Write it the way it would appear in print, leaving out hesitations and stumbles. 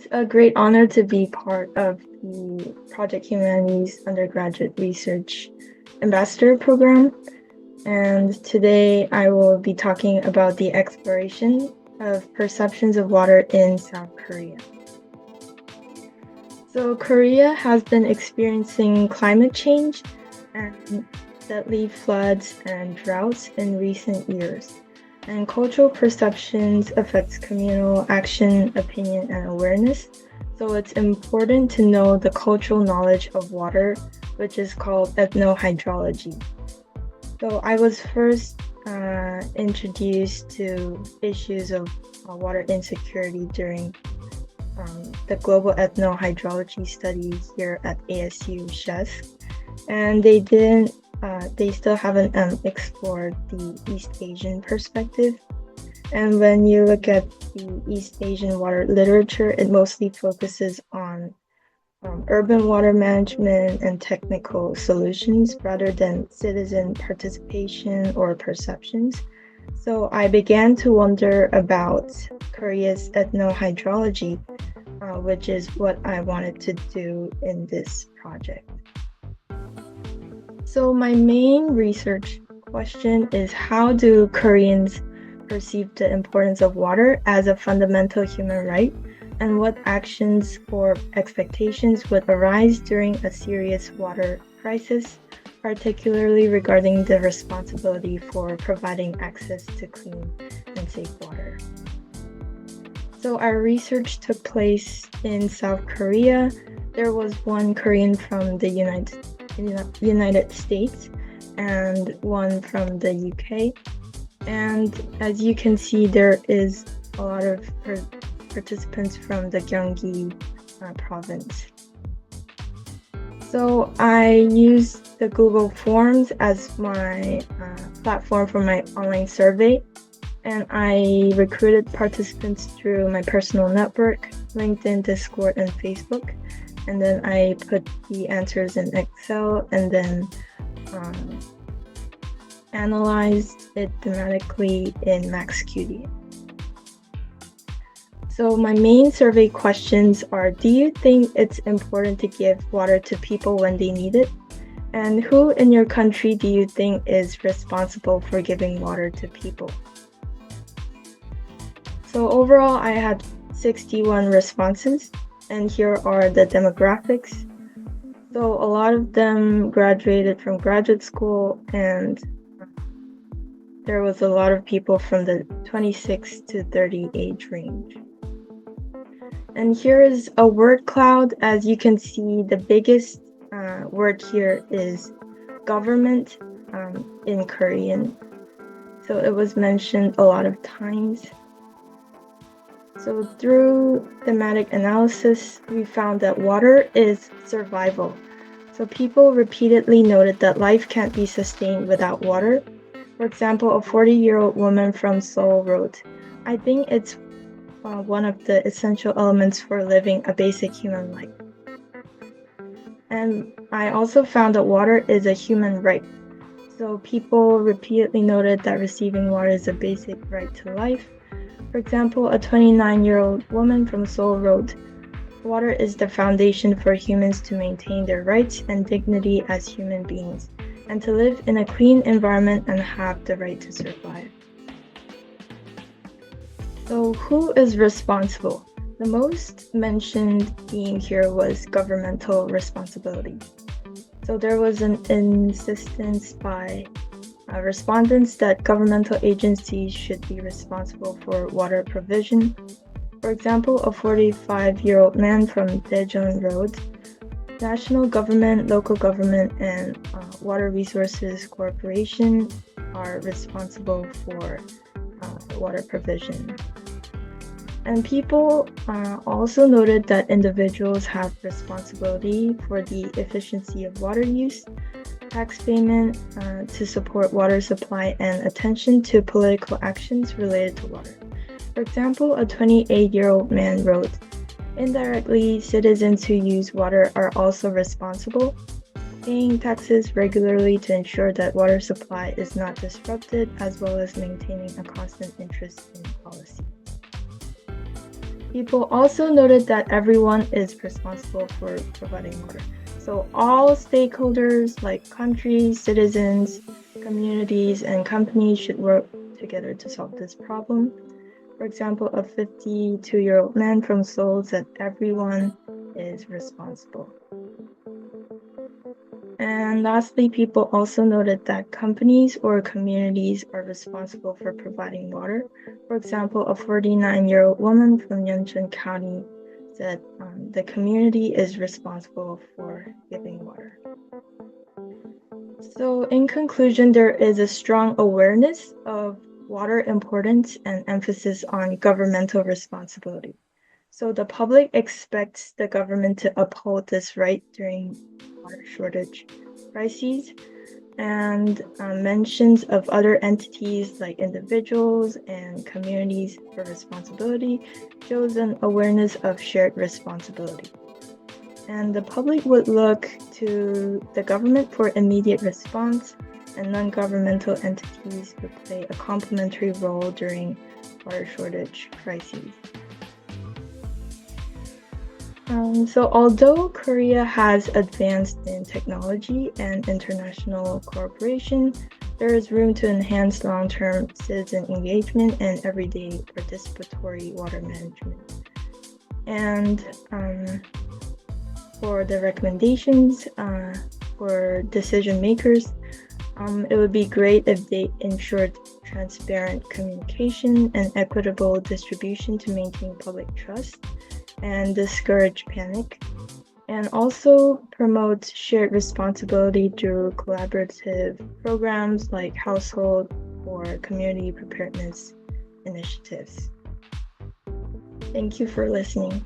It's a great honor to be part of the Project Humanities Undergraduate Research Ambassador Program. And today I will be talking about the exploration of perceptions of water in South Korea. So Korea has been experiencing climate change and deadly floods and droughts in recent years. And cultural perceptions affects communal action, opinion, and awareness. So it's important to know the cultural knowledge of water, which is called ethnohydrology. So I was first introduced to issues of water insecurity during the global ethnohydrology study here at ASU SHESC, and they still haven't explored the East Asian perspective. And when you look at the East Asian water literature, it mostly focuses on urban water management and technical solutions rather than citizen participation or perceptions. So I began to wonder about Korea's ethnohydrology, which is what I wanted to do in this project. So my main research question is, how do Koreans perceive the importance of water as a fundamental human right, and what actions or expectations would arise during a serious water crisis, particularly regarding the responsibility for providing access to clean and safe water. So our research took place in South Korea. There was one Korean from the United States and one from the UK. And as you can see, there is a lot of participants from the Gyeonggi province. So I used the Google Forms as my platform for my online survey, and I recruited participants through my personal network, LinkedIn, Discord, and Facebook. And then I put the answers in Excel and then analyzed it thematically in MaxQD. So my main survey questions are: do you think it's important to give water to people when they need it? And who in your country do you think is responsible for giving water to people? So overall, I had 61 responses, and here are the demographics. So a lot of them graduated from graduate school, and there was a lot of people from the 26 to 30 age range. And here is a word cloud. As you can see, the biggest word here is government in Korean. So it was mentioned a lot of times. So through thematic analysis, we found that water is survival. So people repeatedly noted that life can't be sustained without water. For example, a 40-year-old woman from Seoul wrote, "I think it's one of the essential elements for living a basic human life." And I also found that water is a human right. So people repeatedly noted that receiving water is a basic right to life. For example, a 29-year-old woman from Seoul wrote, "Water is the foundation for humans to maintain their rights and dignity as human beings, and to live in a clean environment and have the right to survive." So who is responsible? The most mentioned theme here was governmental responsibility. So there was an insistence by respondents that governmental agencies should be responsible for water provision. For example, a 45-year-old man from Daejeon wrote, "National government, local government, and Water Resources Corporation are responsible for water provision." And people also noted that individuals have responsibility for the efficiency of water use, tax payment to support water supply, and attention to political actions related to water. For example, a 28-year-old man wrote, "Indirectly, citizens who use water are also responsible, paying taxes regularly to ensure that water supply is not disrupted, as well as maintaining a constant interest in policy." People also noted that everyone is responsible for providing water. So all stakeholders like countries, citizens, communities, and companies should work together to solve this problem. For example, a 52-year-old man from Seoul said everyone is responsible. And lastly, people also noted that companies or communities are responsible for providing water. For example, a 49-year-old woman from Yeoncheon County said the community is responsible for giving water. So in conclusion, there is a strong awareness of water importance and emphasis on governmental responsibility. So the public expects the government to uphold this right during water shortage crises, and mentions of other entities like individuals and communities for responsibility shows an awareness of shared responsibility. And the public would look to the government for immediate response, and non-governmental entities would play a complementary role during water shortage crises. So although Korea has advanced in technology and international cooperation, there is room to enhance long-term citizen engagement and everyday participatory water management. And for the recommendations for decision makers, it would be great if they ensured transparent communication and equitable distribution to maintain public trust and discourage panic, and also promote shared responsibility through collaborative programs like household or community preparedness initiatives. Thank you for listening.